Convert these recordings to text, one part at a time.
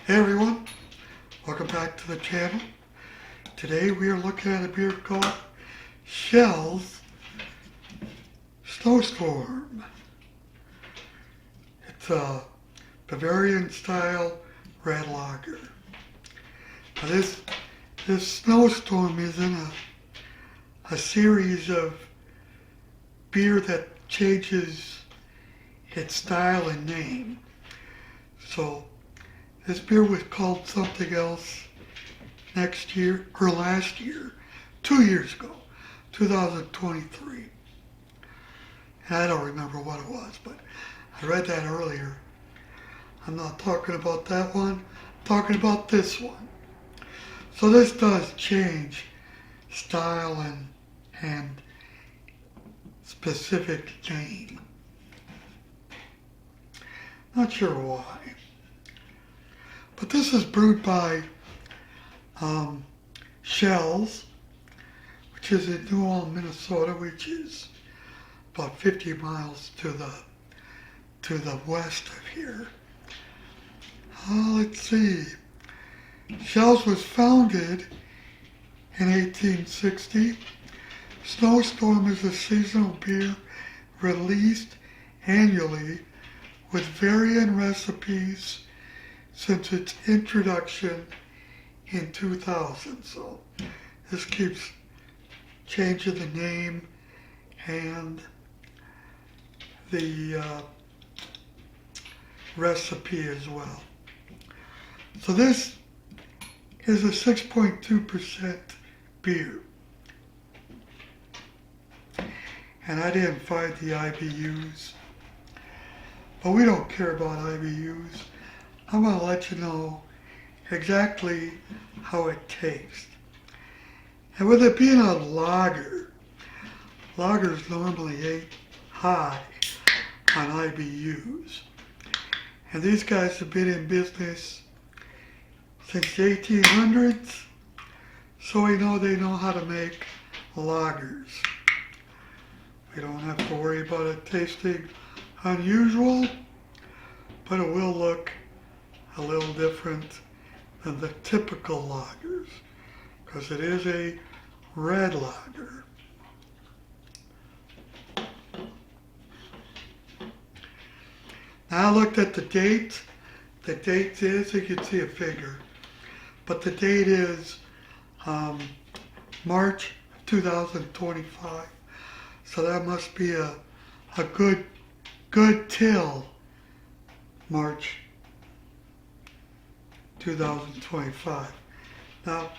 Hey everyone, welcome back to the channel. Today we are looking at a beer called Schell's Snowstorm. It's a Bavarian-Style red lager. Now this Snowstorm is in a series of beer that changes its style and name. So this beer was called something else last year, 2 years ago, 2023. And I don't remember what it was, but I read that earlier. I'm not talking about that one, I'm talking about this one. So this does change style and specific name. Not sure why. But this is brewed by Schell's, which is in New Ulm, Minnesota, which is about 50 miles to the west of here. Let's see. Schell's was founded in 1860. Snowstorm is a seasonal beer released annually with varying recipes since its introduction in 2000. So this keeps changing the name and the recipe as well. So this is a 6.2% beer. And I didn't find the IBUs, but we don't care about IBUs. I'm going to let you know exactly how it tastes. And with it being a lager, lagers normally ain't high on IBUs. And these guys have been in business since the 1800s, so we know they know how to make lagers. We don't have to worry about it tasting unusual, but it will look a little different than the typical lagers, because it is a red lager. Now I looked at the date. The date is, you can see a figure, but the date is March 2025. So that must be a good till March 2025. Now,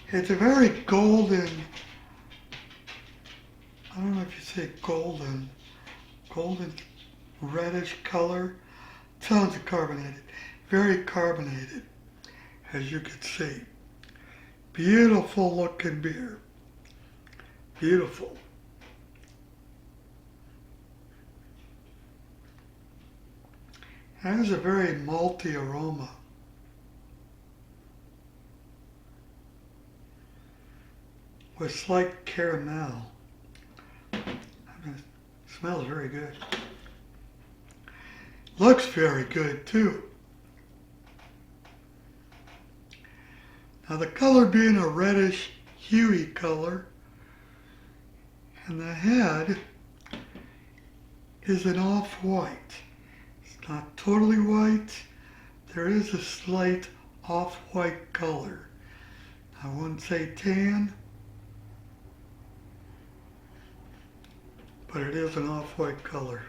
it's a very golden, I don't know if you say golden reddish color. Sounds carbonated, very carbonated, as you can see. Beautiful looking beer, beautiful. It has a very malty aroma. With slight caramel. It smells very good. Looks very good too. Now the color being a reddish, huey color, and the head is an off-white. It's not totally white. There is a slight off-white color. I wouldn't say tan, but it is an off-white color.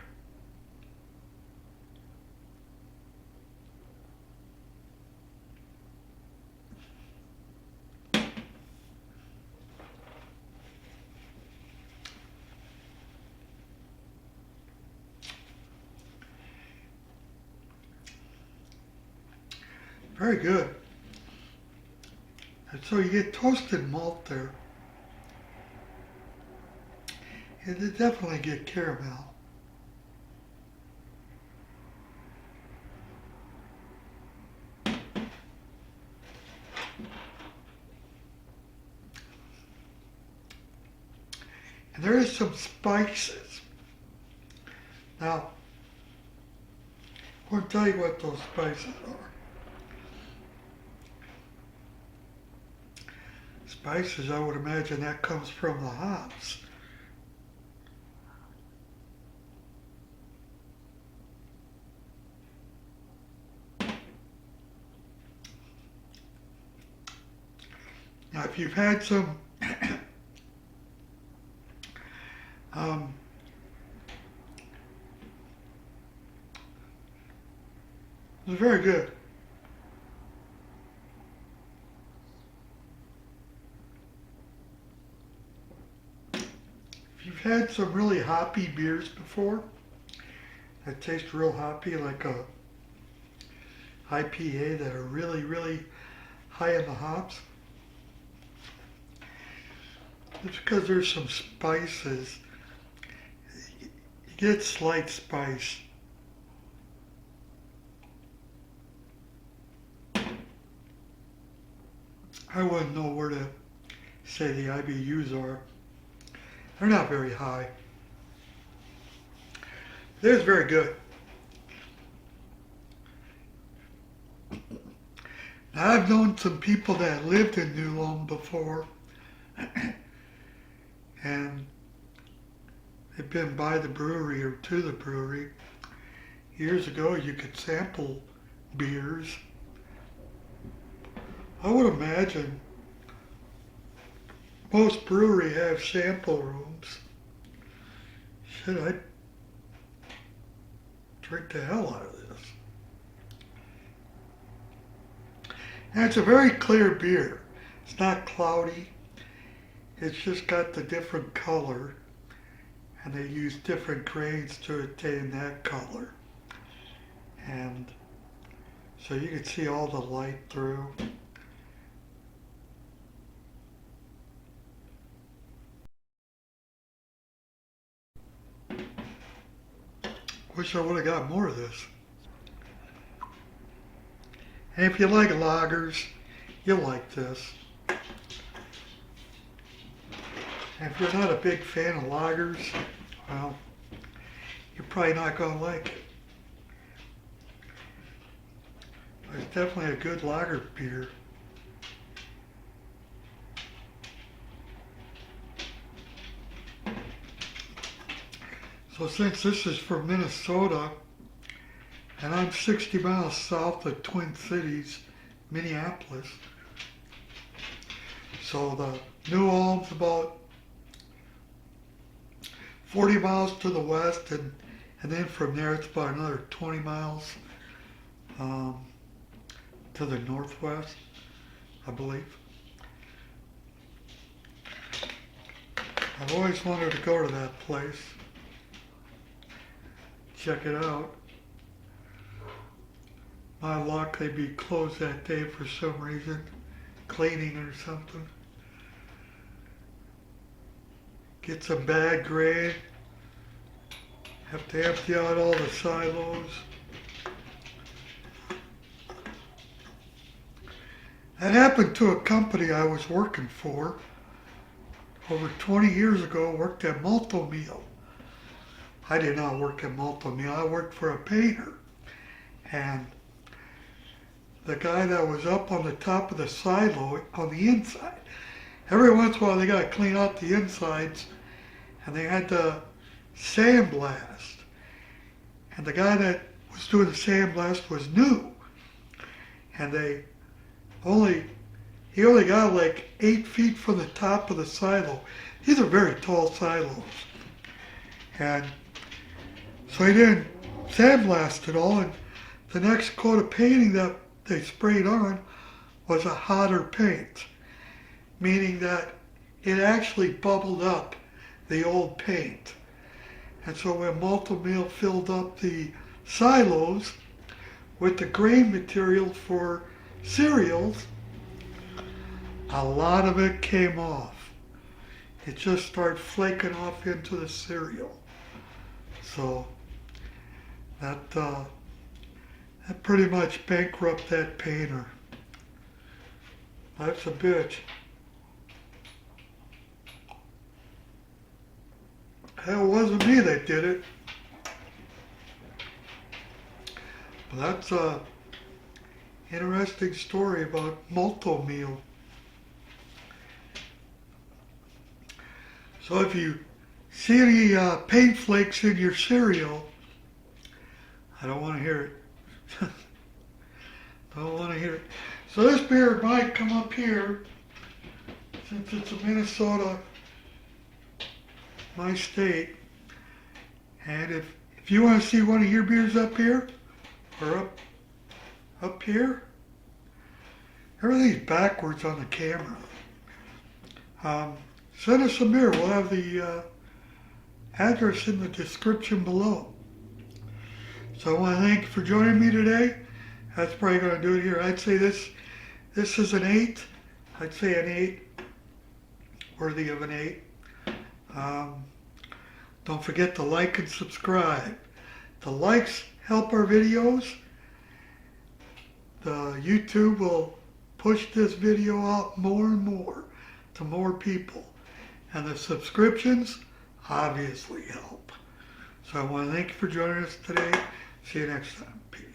Very good. And so you get toasted malt there. And you definitely get caramel. And there is some spices. Now, I want to tell you what those spices are. spices, I would imagine that comes from the hops. Now, if you've had some um, it's very good. If you've had some really hoppy beers before that taste real hoppy, like a IPA that are really, really high in the hops, it's because there's some spices. You get slight spice. I wouldn't know where to say the IBUs are. They're not very high. It is very good. Now, I've known some people that lived in New Ulm before, and they've been by the brewery or to the brewery. Years ago, you could sample beers. I would imagine most brewery have sample rooms. Shit, I'd drink the hell out of this. And it's a very clear beer. It's not cloudy. It's just got the different color, and they use different grains to attain that color. And so you can see all the light through. Wish I would have got more of this. And if you like lagers, you'll like this. And if you're not a big fan of lagers, well, you're probably not going to like it. But it's definitely a good lager beer. So since this is from Minnesota, and I'm 60 miles south of Twin Cities, Minneapolis, so the New Ulm's about 40 miles to the west, and then from there it's about another 20 miles to the northwest, I believe. I've always wanted to go to that place. Check it out. My luck, they'd be closed that day for some reason, cleaning or something. Get some bad grain. Have to empty out all the silos. That happened to a company I was working for over 20 years ago. Worked at Multi-Meal. I did not work at Multi-Meal. I worked for a painter. And the guy that was up on the top of the silo on the inside, every once in a while they got to clean out the insides, and they had to sandblast. And the guy that was doing the sandblast was new. And he only got like 8 feet from the top of the silo. These are very tall silos. And so he didn't sandblast it all, and the next coat of painting that they sprayed on was a hotter paint, meaning that it actually bubbled up the old paint. And so when Multi-Meal filled up the silos with the grain material for cereals, a lot of it came off. It just started flaking off into the cereal. So that pretty much bankrupted that painter. That's a bitch. Hell, it wasn't me that did it. But that's a interesting story about Multi-Meal. So if you see any paint flakes in your cereal, I don't want to hear it. Don't want to hear it. So this beer might come up here, since it's a Minnesota, my state. And if you want to see one of your beers up here, or up here, everything's backwards on the camera. Send us a beer. We'll have the address in the description below. So I want to thank you for joining me today. That's probably going to do it here. I'd say this is an 8. I'd say an 8. Worthy of an 8. Don't forget to like and subscribe. The likes help our videos. The YouTube will push this video out more and more to more people. And the subscriptions obviously help. So I want to thank you for joining us today. See you next time. Peace.